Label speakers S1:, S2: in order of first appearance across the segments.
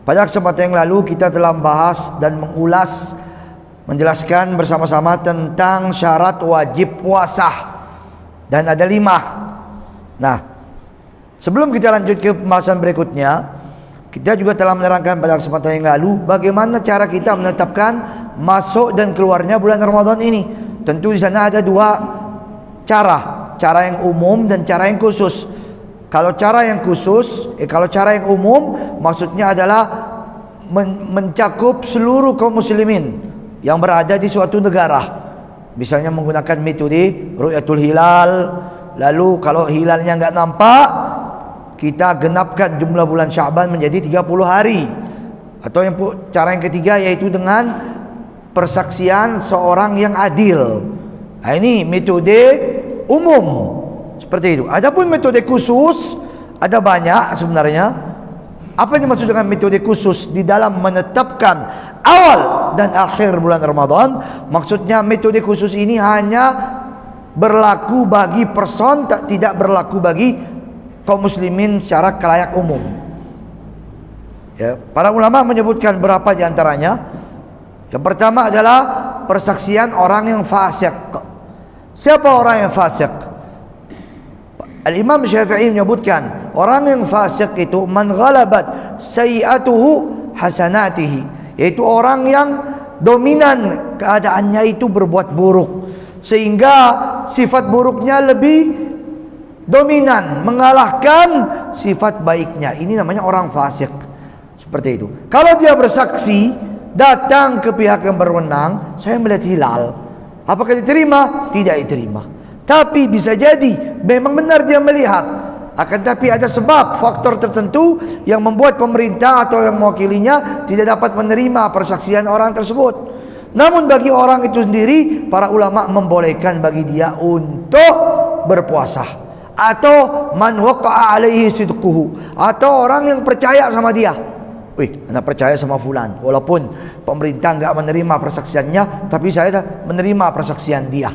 S1: Pada kesempatan yang lalu kita telah membahas dan mengulas, menjelaskan bersama-sama tentang syarat wajib puasa, dan ada 5. Nah, sebelum kita lanjut ke pembahasan berikutnya, kita juga telah menerangkan pada kesempatan yang lalu bagaimana cara kita menetapkan masuk dan keluarnya bulan Ramadan ini. Tentu di sana ada 2 cara yang umum dan cara yang khusus. Kalau cara yang umum maksudnya adalah mencakup seluruh kaum muslimin yang berada di suatu negara. Misalnya menggunakan metode ru'yatul hilal. Lalu kalau hilalnya enggak nampak, kita genapkan jumlah bulan Sya'ban menjadi 30 hari. Atau cara yang ketiga yaitu dengan persaksian seorang yang adil. Nah, ini metode umum seperti itu. Adapun metode khusus ada banyak sebenarnya. Apa yang dimaksud dengan metode khusus di dalam menetapkan awal dan akhir bulan Ramadan? Maksudnya metode khusus ini hanya berlaku bagi person, tidak berlaku bagi kaum muslimin secara kalayak umum. Ya, para ulama menyebutkan berapa di antaranya. Yang pertama adalah persaksian orang yang fasik. Siapa orang yang fasik? Al-Imam Syafi'i menyebutkan orang yang fasik itu man ghalabat sayi'atuhu hasanatihi, yaitu orang yang dominan keadaannya itu berbuat buruk sehingga sifat buruknya lebih dominan mengalahkan sifat baiknya. Ini namanya orang fasik. Seperti itu. Kalau dia bersaksi datang ke pihak yang berwenang, saya melihat hilal, apakah diterima? Tidak diterima. Tapi bisa jadi memang benar dia melihat, akan tapi ada sebab faktor tertentu yang membuat pemerintah atau yang mewakilinya tidak dapat menerima persaksian orang tersebut. Namun bagi orang itu sendiri, para ulama membolehkan bagi dia untuk berpuasa. Atau man waqa'a alaihi sidquhu, atau orang yang percaya sama dia. Wih, anda percaya sama fulan, walaupun pemerintah enggak menerima persaksiannya, tapi saya menerima persaksian dia.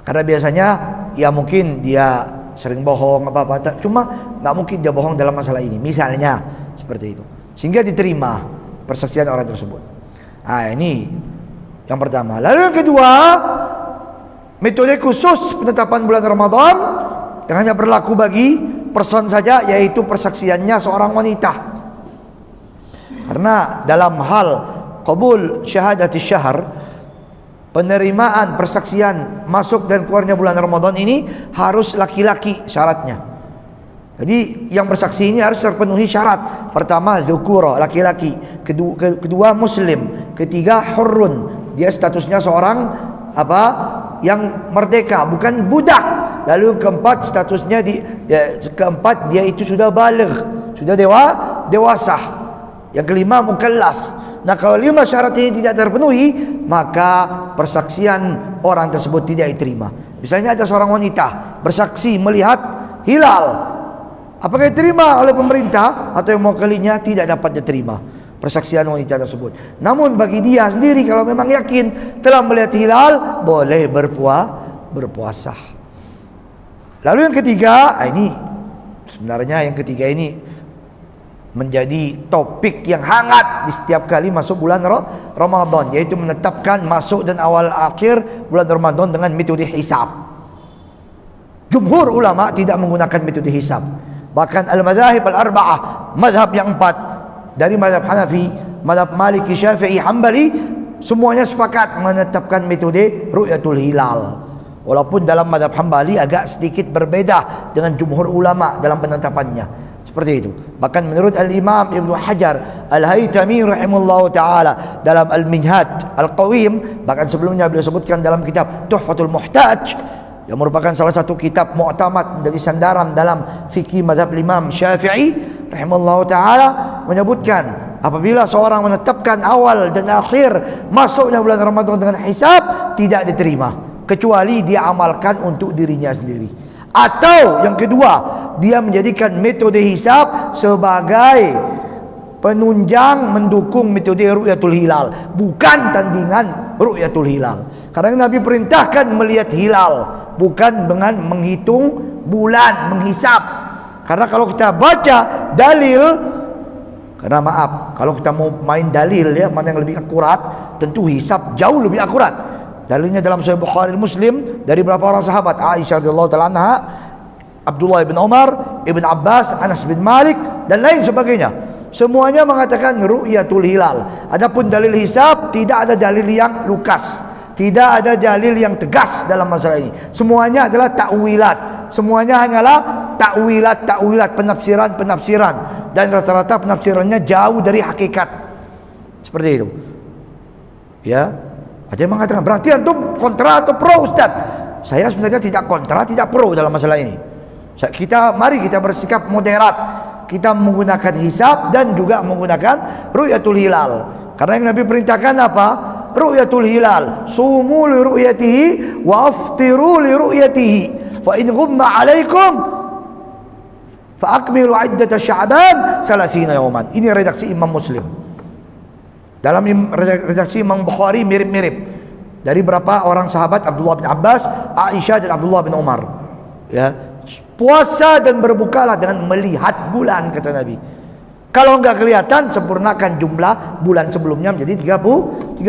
S1: Karena biasanya ya mungkin dia sering bohong apa-apa, cuma nggak mungkin dia bohong dalam masalah ini, misalnya seperti itu, sehingga diterima persaksian orang tersebut. Nah, ini yang pertama. Lalu yang kedua, metode khusus penetapan bulan Ramadan yang hanya berlaku bagi person saja, yaitu persaksiannya seorang wanita. Karena dalam hal qabul syahadati syahr, penerimaan persaksian masuk dan keluarnya bulan Ramadan ini harus laki-laki syaratnya. Jadi yang bersaksi ini harus terpenuhi syarat. Pertama dzukura, laki-laki. Kedua muslim. Ketiga hurrun, dia statusnya seorang yang merdeka, bukan budak. Lalu keempat statusnya keempat dia itu sudah baligh, sudah dewasa. Yang kelima mukallaf. Nah, kalau 5 syarat ini tidak terpenuhi, maka persaksian orang tersebut tidak diterima. Misalnya ada seorang wanita bersaksi melihat hilal, apakah diterima oleh pemerintah atau yang mewakilinya? Tidak dapat diterima persaksian wanita tersebut. Namun bagi dia sendiri, kalau memang yakin telah melihat hilal, boleh berpuasa. Lalu yang ketiga, ini sebenarnya yang ketiga ini menjadi topik yang hangat di setiap kali masuk bulan Ramadan, yaitu menetapkan masuk dan awal akhir bulan Ramadan dengan metode hisab. Jumhur ulama tidak menggunakan metode hisab. Bahkan al-madzahib al-arba'ah, madhab yang 4 dari madhab Hanafi, madhab Maliki, Syafi'i, Hambali, semuanya sepakat menetapkan metode ru'yatul hilal. Walaupun dalam madhab Hambali agak sedikit berbeda dengan jumhur ulama dalam penetapannya. Seperti itu. Bahkan menurut Al-Imam Ibnu Hajar Al-Haytami rahimahullahu ta'ala dalam Al-Minhaj Al-Qawim, bahkan sebelumnya beliau sebutkan dalam kitab Tuhfatul Muhtaj, yang merupakan salah satu kitab mu'tamad dari sandaran dalam fikih mazhab Imam Syafi'i rahimahullahu ta'ala, menyebutkan apabila seorang menetapkan awal dan akhir masuknya bulan Ramadan dengan hisab, tidak diterima kecuali dia amalkan untuk dirinya sendiri. Atau yang kedua, dia menjadikan metode hisab sebagai penunjang mendukung metode ru'yatul hilal, bukan tandingan ru'yatul hilal. Karena Nabi perintahkan melihat hilal, bukan dengan menghitung bulan, menghisab. Karena kalau kita baca dalil Karena maaf, kalau kita mau main dalil ya, mana yang lebih akurat, tentu hisab jauh lebih akurat. Dalilnya dalam Sahih Bukhari Muslim dari beberapa orang sahabat, Aisyah radhiyallahu taala anha, Abdullah bin Umar, Ibn Abbas, Anas bin Malik dan lain sebagainya. Semuanya mengatakan ru'yatul hilal. Adapun dalil hisab, tidak ada dalil yang lukas, tidak ada dalil yang tegas dalam masalah ini. Semuanya adalah ta'wilat. Semuanya hanyalah ta'wilat, penafsiran, dan rata-rata penafsirannya jauh dari hakikat. Seperti itu. Ya. Ada yang mengatakan berarti antum kontra atau pro, Ustaz? Saya sebenarnya tidak kontra, tidak pro dalam masalah ini. Mari kita bersikap moderat. Kita menggunakan hisab dan juga menggunakan ru'yatul hilal. Karena yang Nabi perintahkan apa? Ru'yatul hilal. Sumu li ru'yatihi wa aftiru li ru'yatihi. Fa in ghumma 'alaikum fa akmilu 'iddata Sya'ban 30 yawman. Ini redaksi Imam Muslim. Dalam redaksi Imam Bukhari mirip-mirip. Dari berapa orang sahabat, Abdullah bin Abbas, Aisyah dan Abdullah bin Umar. Ya, puasa dan berbukalah dengan melihat bulan, kata Nabi. Kalau enggak kelihatan, sempurnakan jumlah bulan sebelumnya menjadi 30.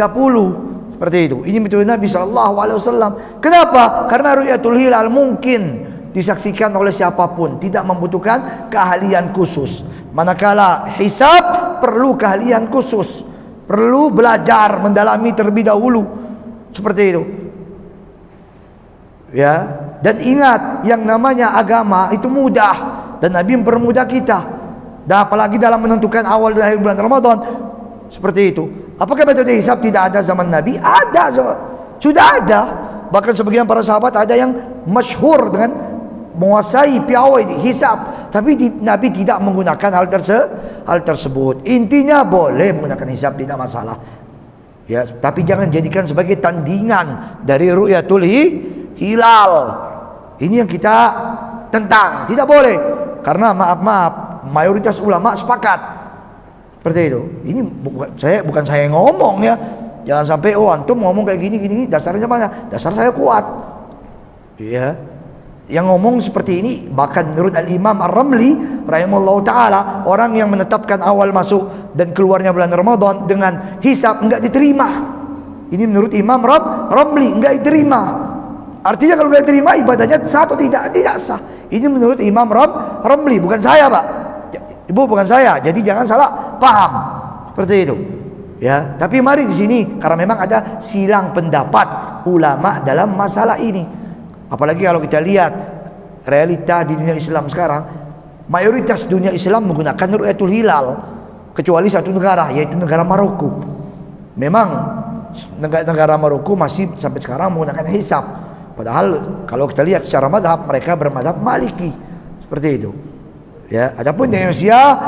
S1: Seperti itu. Ini metode Nabi SAW. Kenapa? Karena ru'yatul hilal mungkin disaksikan oleh siapapun, tidak membutuhkan keahlian khusus. Manakala hisab perlu keahlian khusus, perlu belajar mendalami terlebih dahulu. Seperti itu. Ya, dan ingat, yang namanya agama itu mudah, dan Nabi mempermudah kita. Dan apalagi dalam menentukan awal dan akhir bulan Ramadan. Seperti itu. Apakah metode hisab tidak ada zaman Nabi? Ada, sudah ada. Bahkan sebagian para sahabat ada yang masyhur dengan menguasai piawai di hisab, tapi Nabi tidak menggunakan hal tersebut. Intinya boleh menggunakan hisab, tidak masalah. Ya, tapi jangan jadikan sebagai tandingan dari ru'yatul hilal. Ini yang kita tentang, tidak boleh. Karena maaf, mayoritas ulama sepakat seperti itu. Ini bukan saya yang ngomong ya. Jangan sampai antum ngomong kayak gini, dasarnya mana? Dasar saya kuat. Ya. Yang ngomong seperti ini bahkan menurut Al-Imam Ar-Ramli rahimahullah ta'ala, orang yang menetapkan awal masuk dan keluarnya bulan Ramadan dengan hisab enggak diterima. Ini menurut Imam Ramli, enggak diterima. Artinya kalau enggak diterima ibadahnya sah atau tidak sah. Ini menurut Imam Ramli, bukan saya, Pak. Ibu, bukan saya. Jadi jangan salah paham. Seperti itu. Ya, tapi mari di sini karena memang ada silang pendapat ulama dalam masalah ini. Apalagi kalau kita lihat realita di dunia Islam sekarang, mayoritas dunia Islam menggunakan ru'yatul hilal, kecuali satu negara, yaitu negara Maroko. Memang negara Maroko masih sampai sekarang menggunakan hisab. Padahal kalau kita lihat secara madhab, mereka bermadhab Maliki. Seperti itu. Ya, adapun di Indonesia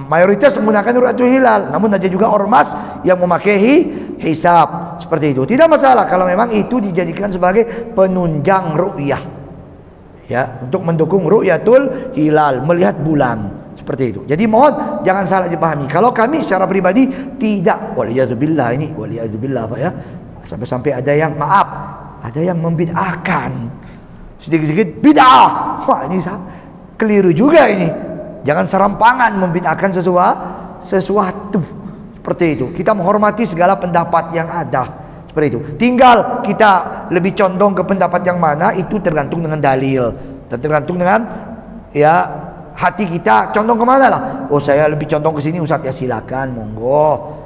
S1: mayoritas menggunakan ru'yatul hilal, namun ada juga ormas yang memakai hisab. Seperti itu. Tidak masalah kalau memang itu dijadikan sebagai penunjang ru'yah. Ya, untuk mendukung ru'yatul hilal, melihat bulan. Seperti itu. Jadi mohon jangan salah dipahami. Kalau kami secara pribadi tidak, waliyadzubillah ini, waliyadzubillah Pak ya. Sampai-sampai ada yang ada yang membid'ahkan. Sedikit-sedikit bid'ah. Wah, ini keliru juga ini. Jangan serampangan membid'ahkan sesuatu. Seperti itu. Kita menghormati segala pendapat yang ada. Seperti itu. Tinggal kita lebih condong ke pendapat yang mana, itu tergantung dengan dalil dan tergantung dengan ya hati kita condong kemana lah. Oh, saya lebih condong ke sini, Ustaz, ya silakan, monggo.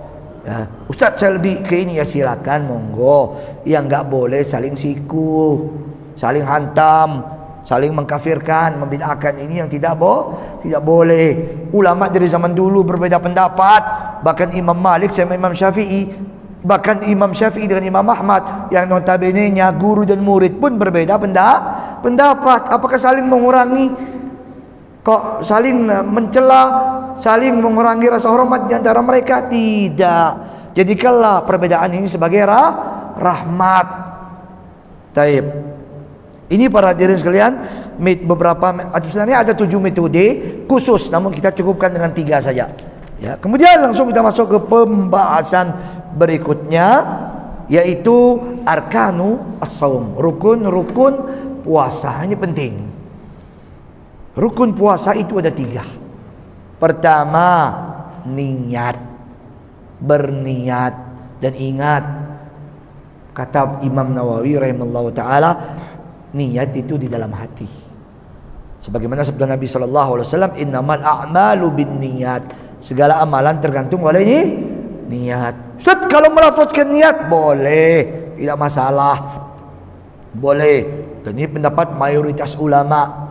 S1: Ya, Ustaz, saya lebih ke ini, ya silakan, monggo. Yang enggak boleh saling siku, saling hantam, saling mengkafirkan, membid'ahkan, ini yang tidak boleh. Ulama dari zaman dulu berbeda pendapat, bahkan Imam Malik sama Imam Syafi'i, bahkan Imam Syafi'i dengan Imam Ahmad yang notabene-nya guru dan murid pun berbeda pendapat. Apakah saling mengurangi, kok saling mencela, saling mengurangi rasa hormat di antara mereka? Tidak. Jadikanlah perbedaan ini sebagai rahmat. Taib. Ini para hadirin sekalian, sebenarnya ada 7 metode khusus, namun kita cukupkan dengan 3 saja. Ya, kemudian langsung kita masuk ke pembahasan berikutnya, yaitu arkanu as-shaum, rukun-rukun puasa. Ini penting. Rukun puasa itu ada 3. Pertama, niat, berniat. Dan ingat, kata Imam Nawawi rahimahullah ta'ala, niat itu di dalam hati. Sebagaimana sabda Nabi SAW, innamal a'malu bin niat, segala amalan tergantung oleh ini niat. Ustaz, kalau melafazkan niat boleh, tidak masalah, boleh. Dan ini pendapat mayoritas ulama,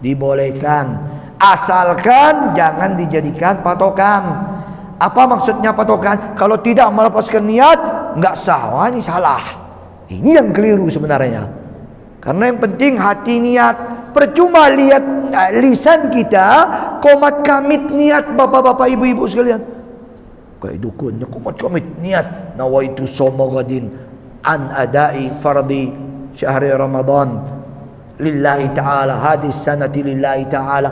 S1: dibolehkan, asalkan jangan dijadikan patokan. Apa maksudnya patokan? Kalau tidak melafazkan niat nggak sah. Wah, ini salah. Ini yang keliru sebenarnya. Karena yang penting hati niat. Percuma lihat lisan kita komat kamit niat, bapak-bapak, ibu-ibu sekalian. Kayak dukunnya komat kamit niat. Nawaitu soma gadin an adai fardi syahri Ramadan lillahi ta'ala, hadis sanati lillahi ta'ala.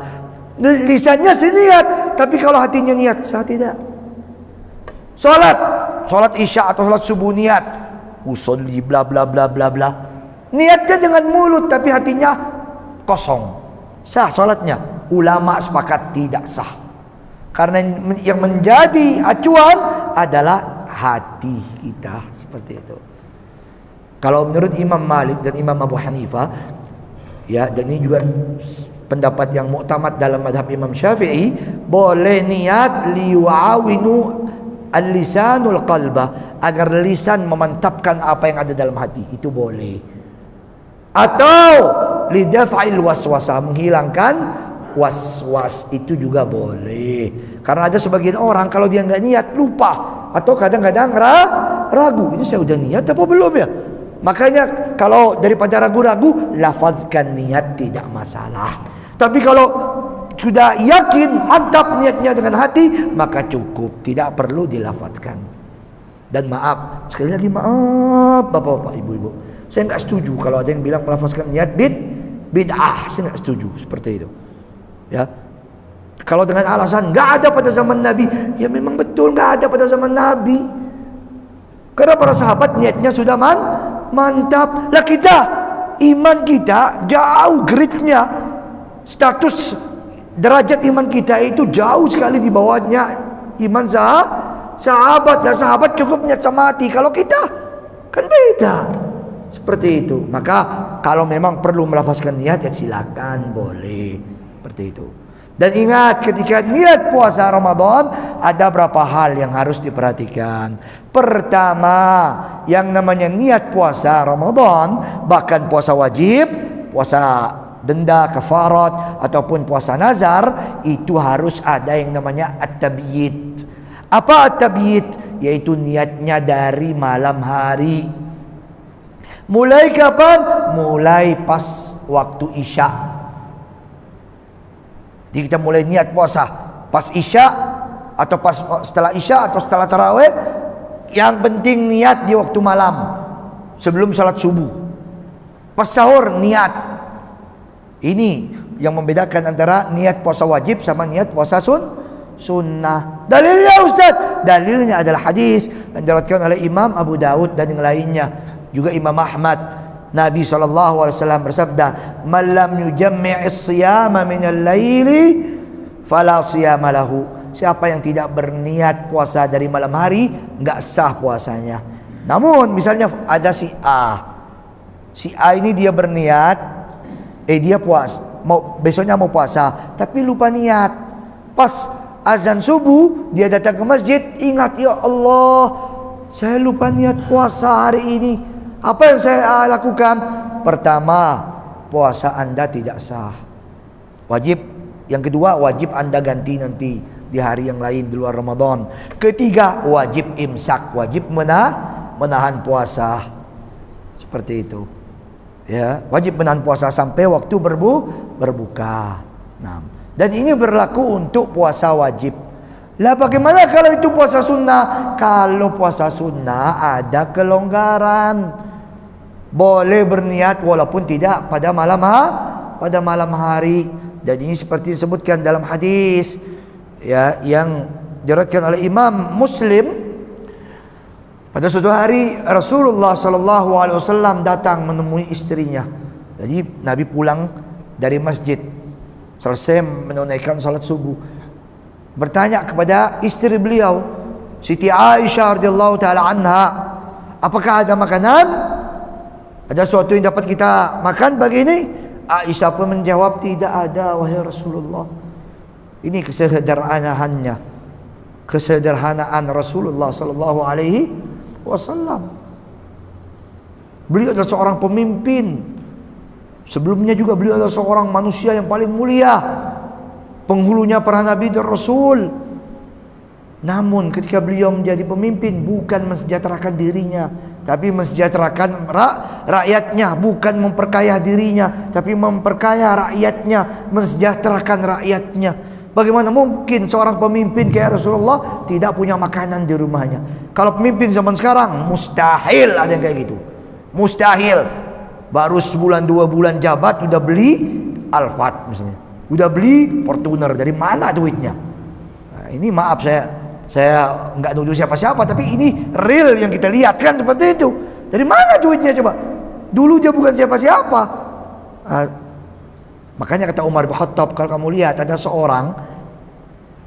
S1: Lisannya seniat, tapi kalau hatinya niat, sah tidak? Salat isya atau salat subuh niat, usolli bla bla bla bla bla. Niatnya dengan mulut tapi hatinya kosong. Sah salatnya? Ulama sepakat tidak sah. Karena yang menjadi acuan adalah hati kita, seperti itu. Kalau menurut Imam Malik dan Imam Abu Hanifah, ya, dan ini juga pendapat yang muktamad dalam madhab Imam Syafi'i, boleh niat liwa'awinu al-lisanul qalbah, agar lisan memantapkan apa yang ada dalam hati, itu boleh. Atau lidaf'il waswasah, menghilangkan was-was, itu juga boleh. Karena ada sebagian orang kalau dia nggak niat lupa, atau kadang-kadang ragu, ini saya udah niat apa belum ya? Makanya kalau daripada ragu-ragu, lafazkan niat, tidak masalah. Tapi kalau sudah yakin, mantap niatnya dengan hati, maka cukup, tidak perlu dilafazkan. Dan maaf, sekali lagi maaf bapak-bapak, ibu-ibu, saya nggak setuju kalau ada yang bilang melafazkan niat bid'ah. Saya nggak setuju seperti itu. Ya, kalau dengan alasan nggak ada pada zaman Nabi, ya memang betul nggak ada pada zaman Nabi. Karena para sahabat niatnya sudah mantap. Lah kita, iman kita jauh gridnya, status derajat iman kita itu jauh sekali di bawahnya iman sahabat. Lah sahabat cukup niat sama hati, kalau kita kan beda. Seperti itu. Maka kalau memang perlu melafazkan niat, ya silakan, boleh. Seperti itu. Dan ingat, ketika niat puasa Ramadan, ada berapa hal yang harus diperhatikan. Pertama, yang namanya niat puasa Ramadan, bahkan puasa wajib, puasa denda, kafarat, ataupun puasa nazar, itu harus ada yang namanya at-tabyid. Apa at-tabyid? Yaitu niatnya dari malam hari. Mulai kapan? Mulai pas waktu isya. Jadi kita mulai niat puasa pas isya, atau pas setelah isya, atau setelah tarawih. Yang penting niat di waktu malam, sebelum salat subuh. Pas sahur niat. Ini yang membedakan antara niat puasa wajib sama niat puasa sunnah. Dalilnya Ustaz? Dalilnya adalah hadis yang diriwayatkan oleh Imam Abu Dawud dan yang lainnya, juga Imam Ahmad. Nabi SAW bersabda, "Man lam yujammi'is siyama minal laili fala siyama lahu." Siapa yang tidak berniat puasa dari malam hari, enggak sah puasanya. Namun misalnya ada si A ini dia berniat, dia besoknya mau puasa, tapi lupa niat. Pas azan subuh dia datang ke masjid, ingat, ya Allah, saya lupa niat puasa hari ini. Apa yang saya lakukan? Pertama, puasa Anda tidak sah, wajib. Yang kedua, wajib Anda ganti nanti di hari yang lain di luar Ramadan. Ketiga, wajib imsak, wajib menahan puasa. Seperti itu. Ya, wajib menahan puasa sampai waktu berbuka. Nah, dan ini berlaku untuk puasa wajib. Lah bagaimana kalau itu puasa sunnah? Kalau puasa sunnah ada kelonggaran. Boleh berniat walaupun tidak pada malam hari. Dan ini seperti disebutkan dalam hadis, ya, yang diriwayatkan oleh Imam Muslim. Pada suatu hari Rasulullah SAW datang menemui istrinya. Jadi Nabi pulang dari masjid, selesai menunaikan salat subuh. bertanya kepada istri beliau, Siti Aisyah radhiyallahu taala anha, apakah ada makanan? Ada sesuatu yang dapat kita makan pagi ini? Aisyah pun menjawab, tidak ada wahai Rasulullah. Ini kesederhanaan Rasulullah sallallahu alaihi wasallam. Beliau adalah seorang pemimpin. Sebelumnya juga beliau adalah seorang manusia yang paling mulia, penghulunya para nabi dan rasul. Namun ketika beliau menjadi pemimpin, bukan mensejahterakan dirinya, tapi mensejahterakan rakyatnya. Bukan memperkaya dirinya, tapi memperkaya rakyatnya, mensejahterakan rakyatnya. Bagaimana mungkin seorang pemimpin kayak Rasulullah tidak punya makanan di rumahnya? Kalau pemimpin zaman sekarang, mustahil ada yang kayak gitu. Mustahil. Baru sebulan 2 bulan jabat sudah beli Alphard misalnya, sudah beli Fortuner. Dari mana duitnya? Nah, ini maaf, saya nggak nuduh siapa-siapa, tapi ini real yang kita lihat kan seperti itu. Dari mana duitnya coba? Dulu dia bukan siapa-siapa. Makanya kata Umar bin Khattab, kalau kamu lihat ada seorang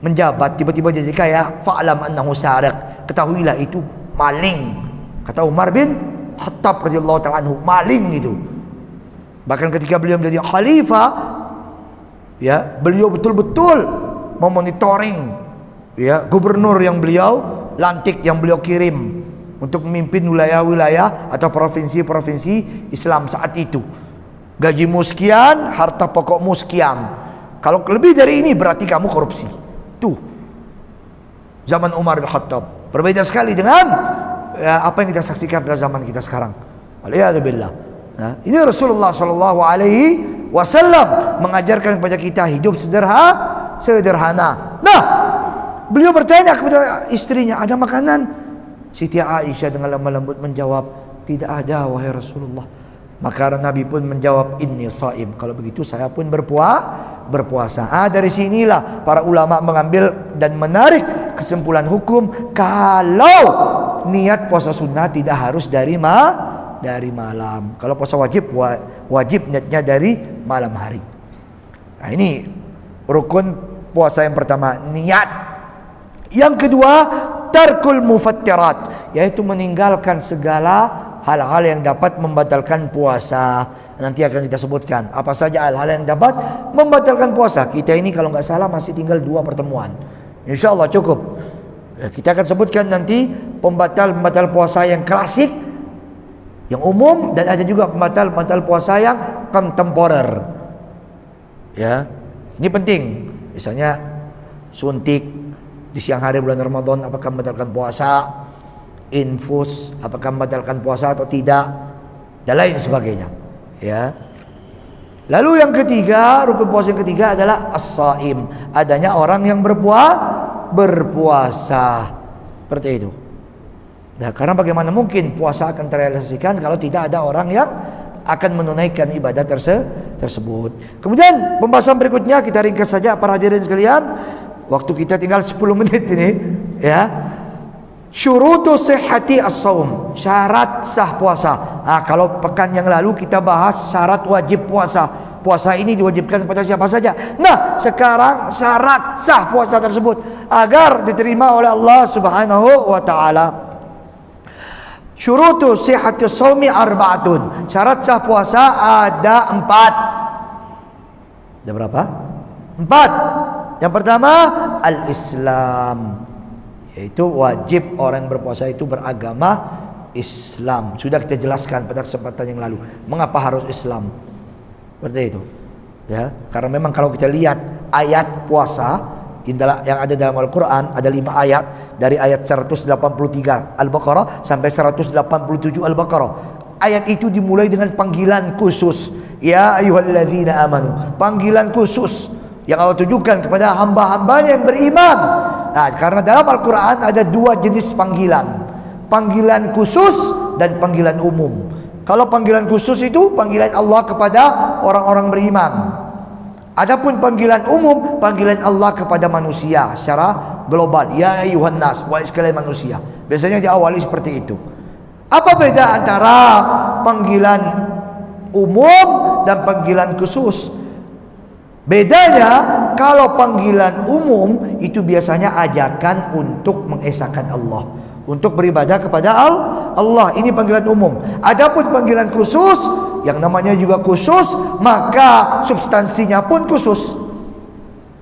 S1: menjabat tiba-tiba jadi kaya, fa'lam annahu sariq, ketahuilah itu maling. Kata Umar bin Khattab radhiyallahu ta'ala anhu, maling itu. Bahkan ketika beliau menjadi khalifah, ya, beliau betul-betul memonitoring, ya, gubernur yang beliau lantik, yang beliau kirim untuk memimpin wilayah-wilayah atau provinsi-provinsi Islam saat itu. Gajimu sekian, harta pokokmu sekian. Kalau lebih dari ini berarti kamu korupsi. Tuh, zaman Umar bin Khattab. Berbeda sekali dengan ya, apa yang kita saksikan pada zaman kita sekarang. Waliyadzubillah. Nah, ini Rasulullah sallallahu alaihi wasallam mengajarkan kepada kita hidup sederhana. Nah, beliau bertanya kepada istrinya, ada makanan? Siti Aisyah dengan lemah lembut menjawab, tidak ada wahai Rasulullah. Maka Nabi pun menjawab, inni shaim. Kalau begitu saya pun berpuasa. Dari sinilah para ulama mengambil dan menarik kesimpulan hukum kalau niat puasa sunnah tidak harus dari malam. Kalau puasa wajib niatnya dari malam hari. Nah, ini rukun puasa yang pertama, niat. Yang kedua, tarkul mufattirat, yaitu meninggalkan segala hal-hal yang dapat membatalkan puasa. Nanti akan kita sebutkan apa saja hal-hal yang dapat membatalkan puasa. Kita ini kalau nggak salah masih tinggal 2 pertemuan. Insya Allah cukup. Kita akan sebutkan nanti pembatal puasa yang klasik, yang umum, dan ada juga pembatal puasa yang kontemporer. Ya, ini penting. Misalnya suntik di siang hari bulan Ramadan, apakah membatalkan puasa? Infus, apakah membatalkan puasa atau tidak, dan lain sebagainya. Ya. Lalu yang ketiga, rukun puasa yang ketiga adalah as-shaim, adanya orang yang berpuasa. Seperti itu. Nah, karena bagaimana mungkin puasa akan terrealisasikan kalau tidak ada orang yang akan menunaikan ibadah tersebut. Kemudian pembahasan berikutnya kita ringkas saja para hadirin sekalian. Waktu kita tinggal 10 menit ini, ya. Syurutu sihhati as-shaum, syarat sah puasa. Nah, kalau pekan yang lalu kita bahas syarat wajib puasa. Puasa ini diwajibkan kepada siapa saja. Nah, sekarang syarat sah puasa tersebut agar diterima oleh Allah Subhanahu wa taala. Syurutu sihhati as-shaumi arba'atun. Syarat sah puasa ada 4. Ada berapa? 4. Yang pertama, al-Islam, yaitu wajib orang yang berpuasa itu beragama Islam. Sudah kita jelaskan pada kesempatan yang lalu mengapa harus Islam. Seperti itu, ya. Karena memang kalau kita lihat ayat puasa yang ada dalam Al-Quran, ada 5 ayat, dari ayat 183 Al-Baqarah sampai 187 Al-Baqarah. Ayat itu dimulai dengan panggilan khusus, ya ayyuhalladzina amanu, panggilan khusus yang Allah tujukan kepada hamba-hambanya yang beriman. Nah, karena dalam Al-Quran ada 2 jenis panggilan, panggilan khusus dan panggilan umum. Kalau panggilan khusus itu panggilan Allah kepada orang-orang beriman. Adapun panggilan umum, panggilan Allah kepada manusia secara global, ya ayyuhan nas, wahai sekalian manusia. Biasanya diawali seperti itu. Apa beda antara panggilan umum dan panggilan khusus? Bedanya kalau panggilan umum itu biasanya ajakan untuk mengesahkan Allah, untuk beribadah kepada Allah. Ini panggilan umum. Adapun panggilan khusus, yang namanya juga khusus, maka substansinya pun khusus.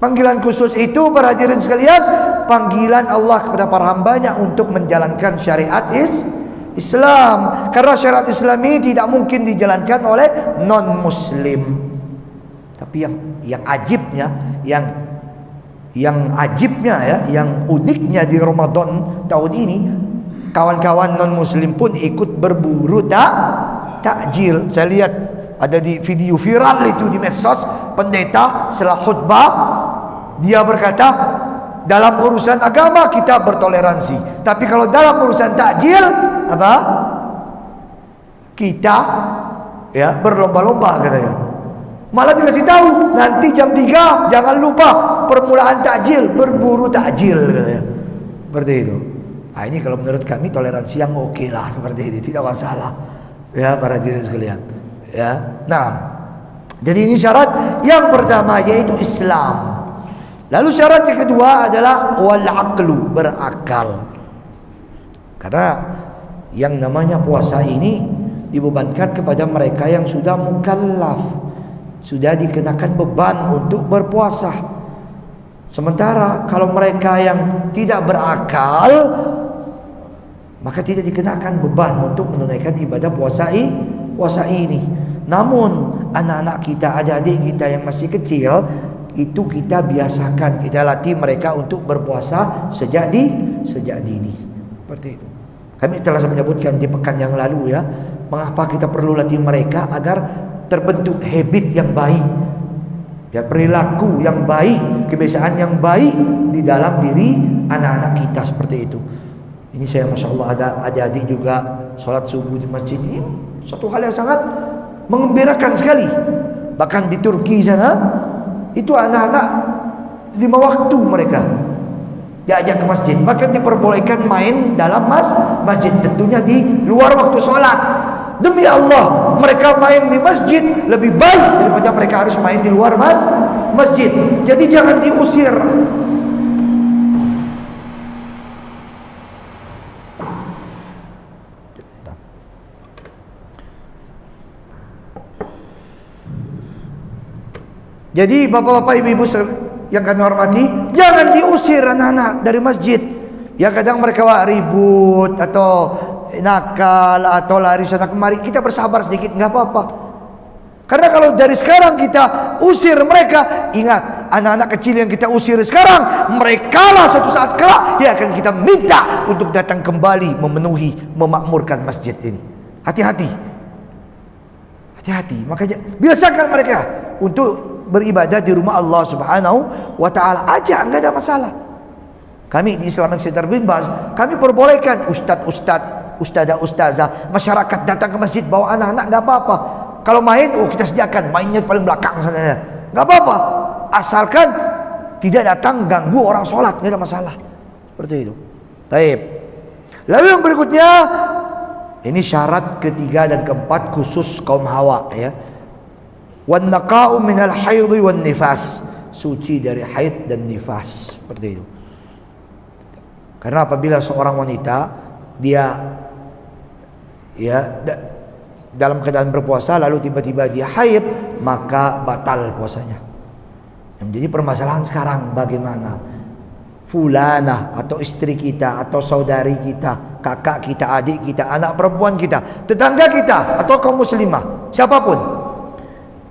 S1: Panggilan khusus itu, para hadirin sekalian, panggilan Allah kepada para hambanya untuk menjalankan syariat Islam. Karena syariat Islam ini tidak mungkin dijalankan oleh non-muslim. Tapi yang ajibnya, yang ajibnya ya, yang uniknya di Ramadan tahun ini, kawan-kawan non-muslim pun ikut berburu takjil. Saya lihat ada di video viral itu di medsos, pendeta setelah khutbah dia berkata, dalam urusan agama kita bertoleransi, tapi kalau dalam urusan takjil apa? Kita ya berlomba-lomba katanya. Malah dikasih tahu nanti jam 3 jangan lupa permulaan takjil, berburu takjil katanya. Seperti itu. Nah, ini kalau menurut kami toleransi yang oke lah, seperti ini, tidak masalah. Ya, para hadirin sekalian. Ya. Nah, jadi ini syarat yang pertama, yaitu Islam. Lalu syarat yang kedua adalah wal aqlu, berakal. Karena yang namanya puasa ini dibebankan kepada mereka yang sudah mukallaf, sudah dikenakan beban untuk berpuasa. Sementara kalau mereka yang tidak berakal, maka tidak dikenakan beban untuk menunaikan ibadah puasa ini. Namun anak-anak kita, adik-adik kita yang masih kecil, itu kita biasakan, kita latih mereka untuk berpuasa sejak dini. Seperti itu. Kami telah menyebutkan di pekan yang lalu ya, mengapa kita perlu latih mereka agar terbentuk habit yang baik, ya, perilaku yang baik, kebiasaan yang baik di dalam diri anak-anak kita, seperti itu. Ini saya masya Allah ada adik-adik juga sholat subuh di masjid ini, satu hal yang sangat mengembirakan sekali. Bahkan di Turki sana itu anak-anak 5 waktu mereka diajak ke masjid, bahkan diperbolehkan main dalam masjid, tentunya di luar waktu sholat. Demi Allah, mereka main di masjid lebih baik daripada mereka harus main di luar masjid. Jadi jangan diusir. Jadi bapak-bapak, ibu-ibu yang kami hormati, jangan diusir anak-anak dari masjid. Ya, kadang mereka ribut atau nakal atau lari sana kemari, kita bersabar sedikit, nggak apa-apa. Karena kalau dari sekarang kita usir mereka, ingat, anak-anak kecil yang kita usir sekarang, mereka lah suatu saat kelak yang akan kita minta untuk datang kembali memenuhi, memakmurkan masjid ini. Hati-hati. Hati-hati. Makanya biasakan mereka untuk beribadah di rumah Allah Subhanahu wa ta'ala aja, enggak ada masalah. Kami di Islamic Center Bin Baz, kami perbolehkan ustadz, ustazah, masyarakat datang ke masjid bawa anak-anak, enggak apa-apa. Kalau main, kita sediakan, mainnya paling belakang sana, enggak apa-apa. Asalkan tidak datang ganggu orang sholat, enggak ada masalah. Seperti itu. Baik. Lalu yang berikutnya, ini syarat ketiga dan keempat khusus kaum Hawa ya. Wan naqa'u minal haidhi wan nifas, suci dari haid dan nifas, seperti itu. Karena apabila seorang wanita dia ya dalam keadaan berpuasa lalu tiba-tiba dia haid, maka batal puasanya. Yang menjadi permasalahan sekarang, bagaimana fulanah atau istri kita atau saudari kita, kakak kita, adik kita, anak perempuan kita, tetangga kita atau kaum muslimah, siapapun,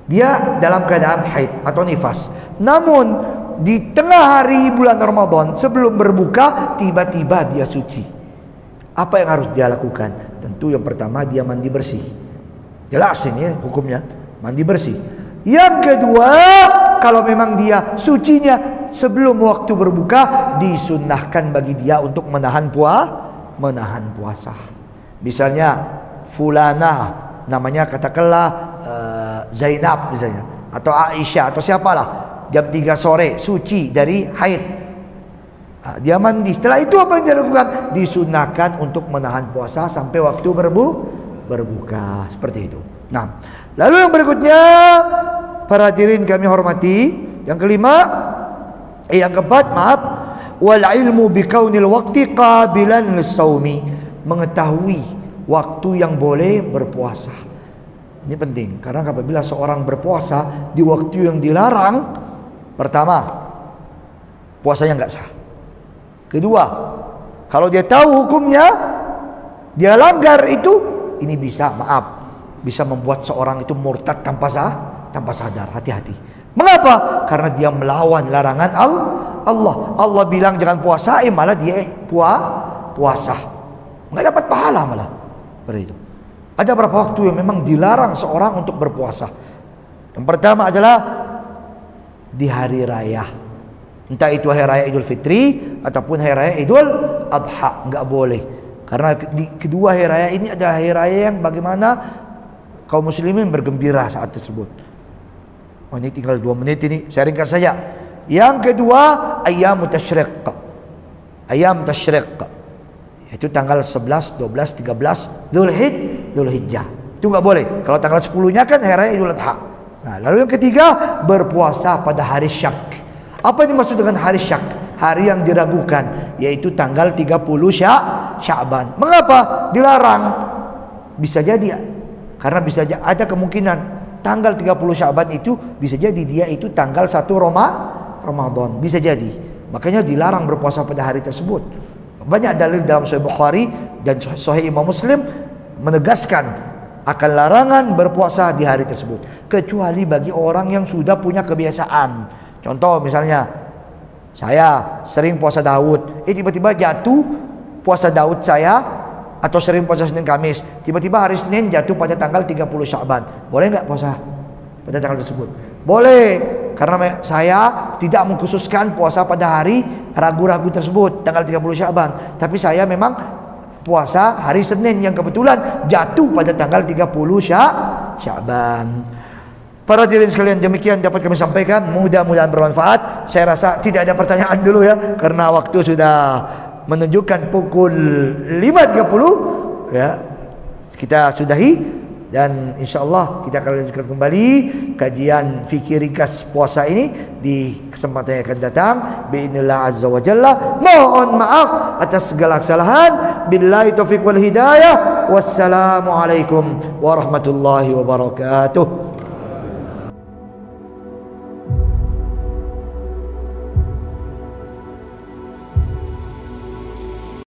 S1: dia dalam keadaan haid atau nifas, namun di tengah hari bulan Ramadan sebelum berbuka tiba-tiba dia suci. Apa yang harus dia lakukan? Tentu yang pertama dia mandi bersih. Jelas ini ya, hukumnya mandi bersih. Yang kedua, kalau memang dia sucinya sebelum waktu berbuka, disunnahkan bagi dia untuk menahan puasa. Misalnya fulanah, namanya katakanlah Zainab misalnya, atau Aisyah atau siapalah, jam 3 sore suci dari haid, dia mandi. Setelah itu apa yang dia lakukan? Disunahkan untuk menahan puasa sampai waktu berbuka, seperti itu. Nah, lalu yang berikutnya, Para hadirin kami hormati, yang keempat, maaf, wal ilmu bikaunil waqti qabilan lis-shaumi, mengetahui waktu yang boleh berpuasa. Ini penting, karena apabila seorang berpuasa di waktu yang dilarang, pertama, puasanya enggak sah. Kedua, kalau dia tahu hukumnya, dia langgar itu, ini bisa membuat seorang itu murtad tanpa sadar. Hati-hati. Mengapa? Karena dia melawan larangan Allah. Allah bilang jangan puasa, malah dia puasa. Nggak dapat pahala malah. Seperti itu. Ada beberapa waktu yang memang dilarang seorang untuk berpuasa. Yang pertama adalah di hari raya. Entah itu hari raya Idul Fitri ataupun hari raya Idul Adha, nggak boleh. Karena di kedua hari raya ini adalah hari raya yang bagaimana kaum muslimin bergembira saat tersebut. Oh, ini tinggal 2 menit ini, saya ringkas saja. Yang kedua, ayam tasyriq. Ayam tasyriq itu tanggal 11, 12, 13 Dzulhijjah. Itu enggak boleh. Kalau tanggal 10-nya kan hari raya Idul Adha. Nah, lalu yang ketiga, berpuasa pada hari syak. Apa yang dimaksud dengan hari syak? Hari yang diragukan, yaitu tanggal 30 Sya'ban. Mengapa dilarang? Bisa jadi karena bisa ada kemungkinan tanggal 30 Sya'ban itu bisa jadi dia itu tanggal 1 Ramadan. Bisa jadi. Makanya dilarang berpuasa pada hari tersebut. Banyak dalil dalam Sahih Bukhari dan Sahih Imam Muslim menegaskan akan larangan berpuasa di hari tersebut, kecuali bagi orang yang sudah punya kebiasaan. Contoh misalnya, saya sering puasa Daud, tiba-tiba jatuh puasa Daud saya, atau sering puasa Senin Kamis, tiba-tiba hari Senin jatuh pada tanggal 30 Sya'ban. Boleh nggak puasa pada tanggal tersebut? Boleh, karena saya tidak mengkhususkan puasa pada hari ragu-ragu tersebut, tanggal 30 Sya'ban. Tapi saya memang puasa hari Senin yang kebetulan jatuh pada tanggal 30 Sya'ban. Para hadirin sekalian, demikian dapat kami sampaikan, mudah-mudahan bermanfaat. Saya rasa tidak ada pertanyaan dulu ya, karena waktu sudah menunjukkan pukul 5.30 ya. Kita sudahi dan insyaallah kita akan lanjutkan kembali kajian fikih ringkas puasa ini di kesempatan yang akan datang biidznillah azza wa jalla. Mohon maaf atas segala kesalahan. Billahi taufiq wal hidayah. Wassalamualaikum warahmatullahi wabarakatuh.